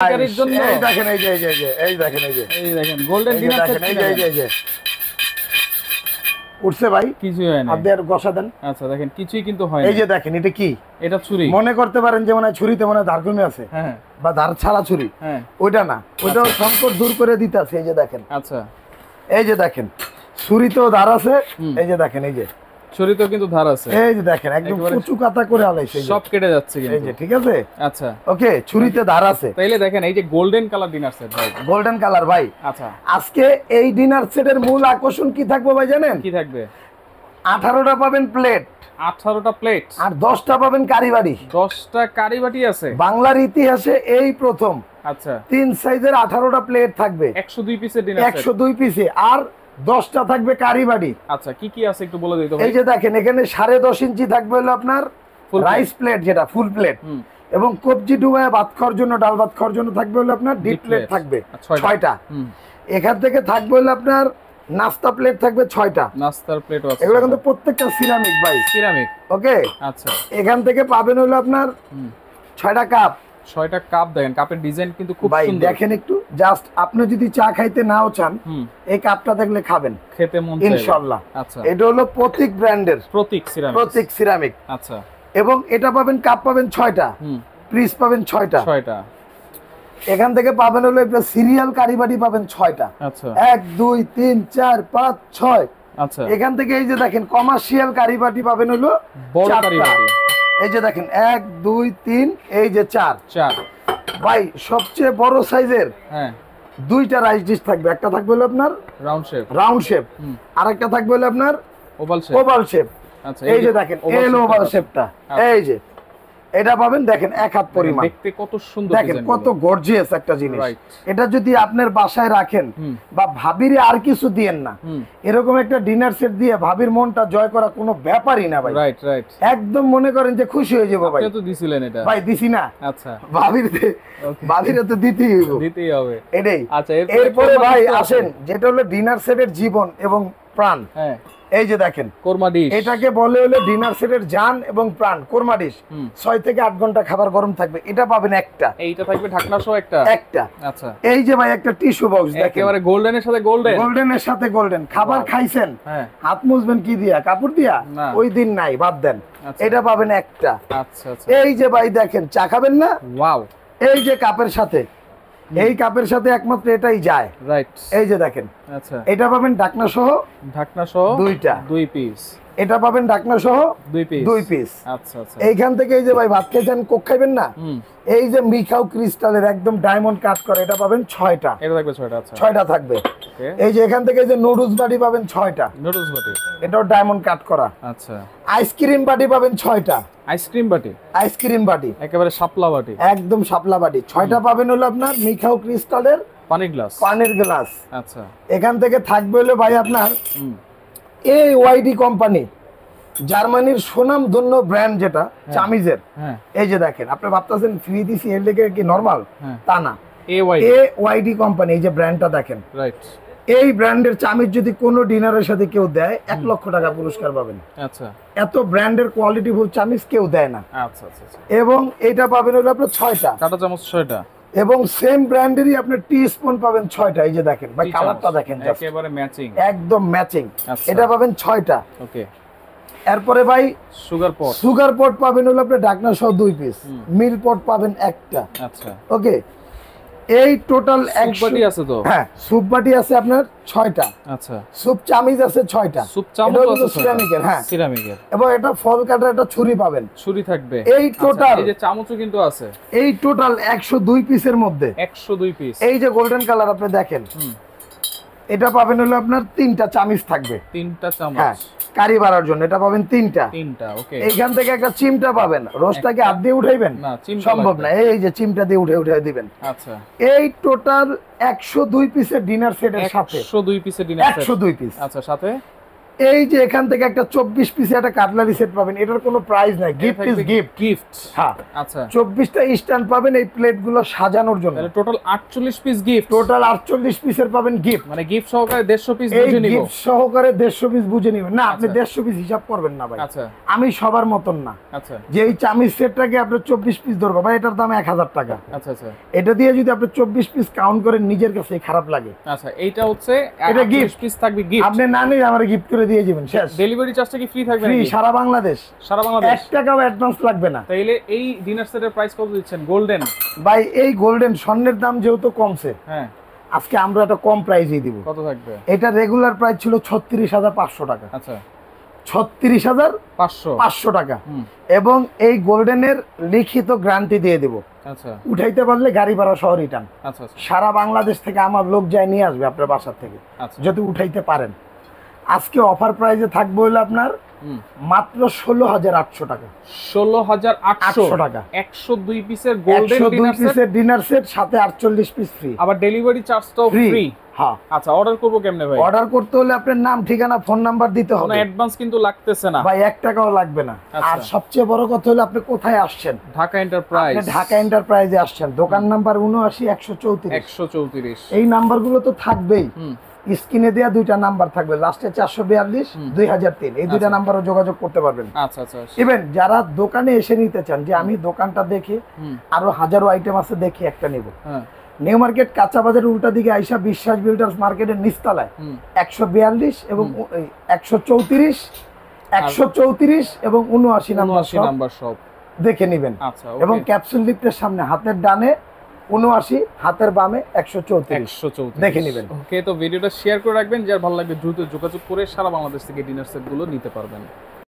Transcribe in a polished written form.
গাড়ির জন্য এই দেখেন এই দেখেন গোল্ডেন ডিনার সেট এই উঠছে ভাই কিছুই হয় না। আপনি আর বসা দেন। আচ্ছা দেখেন কিছুই কিন্তু হয় না। এই যে দেখেন এটা কি? এটা ছুরি। মনে করতে পারেন যে মনে ছুরিতে মনে ধার কমে আছে, হ্যাঁ বা ধার ছাড়া ছুরি, হ্যাঁ ওইটা না, ওইটাও সংকট দূর করে দিতে আছে। এই যে দেখেন, আচ্ছা এই যে দেখেন ছুরিতেও ধার আছে। এই যে দেখেন, এই যে ছুরিতেও কিন্তু ধার আছে। এই যে দেখেন একদম কুচু কাটা করে আলাইছে, সব কেটে যাচ্ছে এই কিন্তু। যে ঠিক আছে। আচ্ছা ওকে, ছুরিতে ধার আছে। তাইলে দেখেন এই যে গোল্ডেন কালার ডিনার সেট ভাই, গোল্ডেন কালার ভাই। আচ্ছা আজকে এই ডিনার সেটের মূল আকর্ষণ কি থাকবে ভাই জানেন? কি থাকবে? 18টা পাবেন প্লেট, 18টা প্লেট, আর 10টা পাবেন কারিবাড়ি। 10টা কারিবাটি আছে বাংলার ইতিহাসে এই প্রথম। আচ্ছা 3 সাইজের 18টা প্লেট থাকবে, 102 পিসের ডিনার সেট, 102 পিসে, আর 10টা থাকবে কারিবাড়ি। আচ্ছা কি কি আছে একটু বলে দিই তো এই ভাই। যে দেখেন এখানে 5.5 ইঞ্চি থাকবে হলো আপনার রাইস প্লেট, যেটা ফুল প্লেট, এবং কবজি ডুবায় ভাত খাওয়ার জন্য, ডাল ভাত খাওয়ার জন্য থাকবে হলো আপনার ডিপ প্লেট থাকবে 6টা। এখান থেকে থাকবে হলো আপনার নাস্তা প্লেট থাকবে 6টা। নাস্তার প্লেটও আছে, এগুলো কিন্তু প্রত্যেকটা সিরামিক ভাই, সিরামিক। ওকে। আচ্ছা এখান থেকে পাবেন হলো আপনার 6টা কাপ। 6টা কাপ। দেখেন কাপের ডিজাইন কিন্তু খুব ভাই সুন্দর। দেখেন একটু, জাস্ট আপনি যদি চা খাইতে নাও চান এই কাপটা দেখলে খাবেন খেতে মন চাইবে ইনশাআল্লাহ। আচ্ছা এটা হলো প্রতীক ব্র্যান্ডের, প্রতীক সিরামিক, প্রতীক সিরামিক। আচ্ছা এবং এটা পাবেন, কাপ পাবেন 6টা, পিস পাবেন 6টা। 6টা। এখান থেকে পাবেন হলো একটা সিরিয়াল কারিবাটি পাবেন 6টা। আচ্ছা 1 2 3 4 5 6। আচ্ছা এখান থেকে এই যে দেখেন কমার্শিয়াল কারিবাটি পাবেন হলো বড় 4টা। কারিবাটি। এই যে দেখেন 1 2 3, এই যে 4। ভাই সবচেয়ে বড় সাইজের হ্যাঁ 2টা রাইস ডিশ থাকবে। একটা থাকবে হলো আপনার রাউন্ড শেপ, আর একটা থাকবে হলো আপনার ওভাল শেপ। Oval shape. আচ্ছা এই যে দেখেন এল ওভাল শেপটা, এই যে এটা পাবেন দেখেন 1 হাত পরিমাণ। দেখতে কত সুন্দর, দেখেন কত গর্জিয়াস একটা জিনিস। এটা যদি আপনার বাসায় রাখেন, বা ভাবিরে আর কিছু দিয়েন না, এরকম একটা ডিনার সেট দিয়ে ভাবির মনটা জয় করা কোনো ব্যাপারই না ভাই। রাইট রাইট, একদম মনে করেন যে খুশি হয়ে যাবো ভাই। আপনি তো দিছিলেন এটা ভাই, দিছি না? আচ্ছা ভাবিরে তো দিতেই হবে এটাই। আচ্ছা এরপরে ভাই আসেন যেটা হলো ডিনার সেটের জীবন এবং প্রাণ। হ্যাঁ এই যে দেখেন কোরমা ডিশ, এটাকে বলে হলো ডিনার সেটের জান এবং প্রাণ, কোরমা ডিশ। 6 থেকে 8 ঘন্টা খাবার গরম থাকবে। এটা পাবেন একটা, এইটা থাকবে ঢাকনা সহ একটা। আচ্ছা এই যে ভাই একটা টিস্যু বক্স, দেখেন একেবারে গোল্ডেনের সাথে গোল্ডেন, গোল্ডেনের সাথে গোল্ডেন। খাবার খাইছেন, হাত মুছবেন কি দিয়া? কাপড় দিয়া? ওই দিন নাই, বাদ দেন। এটা পাবেন একটা। আচ্ছা আচ্ছা। এই যে ভাই দেখেন চা খাবেন না, ওয়াও, এই যে কাপের সাথে, এই কাপের সাথে একমাত্র এটাই যায়। রাইট, এই যে দেখেন, আচ্ছা এটা পাবেন ঢাকনা সহ 2টা। 2 পিস। এটা পাবেন ঢাকনা সহ 2 পিস। আচ্ছা আচ্ছা। এইখান থেকে এই যে ভাই ভাত খেয়েছেন, কোক খাইবেন না, এই যে মিখাও ক্রিস্টালের একদম ডায়মন্ড কাট করে, এটা পাবেন 6টা। এটা থাকবে 6টা। আচ্ছা 6টা থাকবে। এই যে এখান থেকে এই যে নুডলস বাটি পাবেন 6টা, নুডলস বাটি, এটাও ডায়মন্ড কাট করা। আচ্ছা। আইসক্রিম বাটি পাবেন 6টা, আইসক্রিম বাটি, আইসক্রিম বাটি একেবারে শাপলা বাটি, একদম শাপলা বাটি। 6টা পাবেন হলো আপনার মিখাও ক্রিস্টালের পানির গ্লাস, পানির গ্লাস। আচ্ছা। এখান থেকে থাকবে হলো ভাই আপনার এই ওয়াইডি কোম্পানি, জার্মানির সুনামধন্য ব্র্যান্ড, যেটা চামিজের। এই যে দেখেন, আপনি ভাবতেছেন ফ্রি দিছি এর লেগে কি নরমাল? তা না, এ ওয়াইডি কোম্পানি, এই যে ব্র্যান্ডটা দেখেন, রাইট। এই ব্র্যান্ডের চামিজ যদি কোনো ডিনারের সাথে কেউ দেয় 1 লক্ষ টাকা পুরস্কার পাবেন। আচ্ছা, এত ব্র্যান্ডের কোয়ালিটি ফুল চামিজ কেউ দেয় না। আচ্ছা আচ্ছা। এবং এটা পাবেন হলো আপনার 6টা, কাঁটা চামচ 6টা, এবং সেম ব্র্যান্ডেরই আপনার টি স্পুন পাবেন 6টা। এই যে দেখেন ভাই, কালারটা দেখেন, একেবারে ম্যাচিং, একদম ম্যাচিং। এটা পাবেন 6টা। ওকে। এরপরে ভাই সুগার পট পাবেন হলো আপনার ঢাকনা সহ 2 পিস, মিল পট পাবেন একটা। আচ্ছা, ওকে। এই টোটাল এক বাটি আছে তো? হ্যাঁ, স্যুপ বাটি আছে আপনার 6টা। আচ্ছা। স্যুপ চামিজ আছে 6টা। স্যুপ চামচ আছে সিরামিকের, হ্যাঁ সিরামিকের। এবং এটা ফল কাটার একটা ছুরি পাবেন, ছুরি থাকবে। এই টোটাল, এই যে চামচও কিন্তু আছে। এই টোটাল 102 পিসের মধ্যে 102 পিস। এই যে গোল্ডেন কালার আপনি দেখেন, এটা পাবেন হলো আপনার 3টা চামিজ থাকবে, 3টা চামচ। হ্যাঁ, কারি বাড়ার জন্য এটা পাবেন 3টা। ওকে। এইখান থেকে একটা চিমটা পাবেন। রোজটাকে হাত দিয়ে উঠাইবেন না, সম্ভব না, এই যে চিমটা দিয়ে উঠে দিবেন। আচ্ছা। এই টোটাল 102 পিসের ডিনার সেটের সাথে 102 পিসের ডিনার সেট, 102 পিস। আচ্ছা। সাথে এই যে এখান থেকে একটা 24 পিসে একটা কাটলারি সেট পাবেন, এটার কোনো প্রাইস নাই, গিফট ইজ গিফট। গিফট। হ্যাঁ আচ্ছা 24টা স্ট্যান্ড পাবেন এই প্লেটগুলো সাজানোর জন্য। তাহলে টোটাল 48 পিস গিফট। টোটাল 48 পিসের পাবেন গিফট, মানে গিফট সহকারে 150 পিস এই বুঝে নিব। গিফট সহকারে 150 পিস বুঝে নিবেন না, আপনি আচ্ছা। 150 পিস হিসাব করবেন না ভাই। আচ্ছা আমি সবার মতন না, আচ্ছা যে এই চামিজ সেটটাকে আপনি 24 পিস ধরবো ভাই, এটার দাম 1000 টাকা। আচ্ছা আচ্ছা এটা দিয়ে যদি আপনি 24 পিস কাউন্ট করেন নিজের কাছে খারাপ লাগে। আচ্ছা এইটা হচ্ছে এটা 48 gift। পিস থাকবে গিফট। আপনি না নিয়ে আমার গিফট করে দিয়ে যাবেন, শেষ। ডেলিভারি চার্জটা কি ফ্রি থাকবে ফ্রি নাকি? সারা বাংলাদেশ, সারা বাংলাদেশ 1 টাকাও অ্যাডভান্স লাগবে না। তাইলে এই ডিনার সেটের প্রাইস কত দিচ্ছেন? গোল্ডেন ভাই এই গোল্ডেন স্বর্ণের দাম যেহেতু কমছে, হ্যাঁ আজকে আমরা একটা কম প্রাইসেই দিব। কত থাকবে? এটা রেগুলার প্রাইস ছিল 36,500 টাকা, আচ্ছা 36,500 টাকা, হুম এবং এই গোল্ডেনের লিখিত গ্যারান্টি দিয়ে দেব। আচ্ছা উঠাইতে পারলে গাড়ি ভাড়া সহ রিটার্ন। আচ্ছা আচ্ছা সারা বাংলাদেশ থেকে আমার লোক যায় নিয়ে আসবে আপনার বাসার থেকে, আচ্ছা যদি উঠাইতে পারেন। আজকে অফার প্রাইসে থাকবে হলো আপনার হুম মাত্র 16,800 টাকা, 16,800 টাকা। 102 পিসের গোল্ডেন 102 ডিনার সেট, পিসের ডিনার সেট, সাথে 48 পিস ফ্রি। আবার ডেলিভারি চার্জটাও ফ্রি, ফ্রি। হ্যাঁ। আচ্ছা অর্ডার করব কেমনে ভাই? অর্ডার করতে হলে আপনার নাম, ঠিকানা, ফোন নাম্বার দিতে কোনো হবে। অ্যাডভান্স কিন্তু লাগতেছে না ভাই 1 টাকাও লাগবে না। আচ্ছা। আর সবচেয়ে বড় কথা হলো আপনি কোথায় আসছেন? ঢাকা এন্টারপ্রাইজ, আপনি ঢাকা এন্টারপ্রাইজে আসছেন, দোকান নাম্বার 79 134। 134। এই নাম্বারগুলো তো থাকবেই, হুম স্ক্রিনে দেয়া দুইটা নাম্বার থাকবে, লাস্টে 442 2003, এই দুইটা আচ্ছা। নাম্বারও যোগাযোগ করতে পারবেন। আচ্ছা আচ্ছা ইভেন যারা দোকানে এসে নিতে চান, যে আমি দোকানটা দেখে হুম আরো হাজারো আইটেম আছে দেখে একটা নিব, হ্যাঁ নিউ মার্কেট কাঁচা বাজারের উল্টা দিকে আইসা বিশ্বাস বিল্ডার্স মার্কেটের নিচতলায় হুম 142 এবং 134 এবং 79 নাম্বার 79 shop নাম্বার শপ দেখে নেবেন। আচ্ছা এবং ওকে ক্যাপসুল লিফটের সামনে হাতের ডানে 79, হাতের বামে 134 134 দেখে নেবেন। ওকে তো ভিডিওটা শেয়ার করে রাখবেন, যার ভালো লাগবে দ্রুত যোগাযোগ করে সারা বাংলাদেশ থেকে ডিনার সেট গুলো নিতে পারবেন।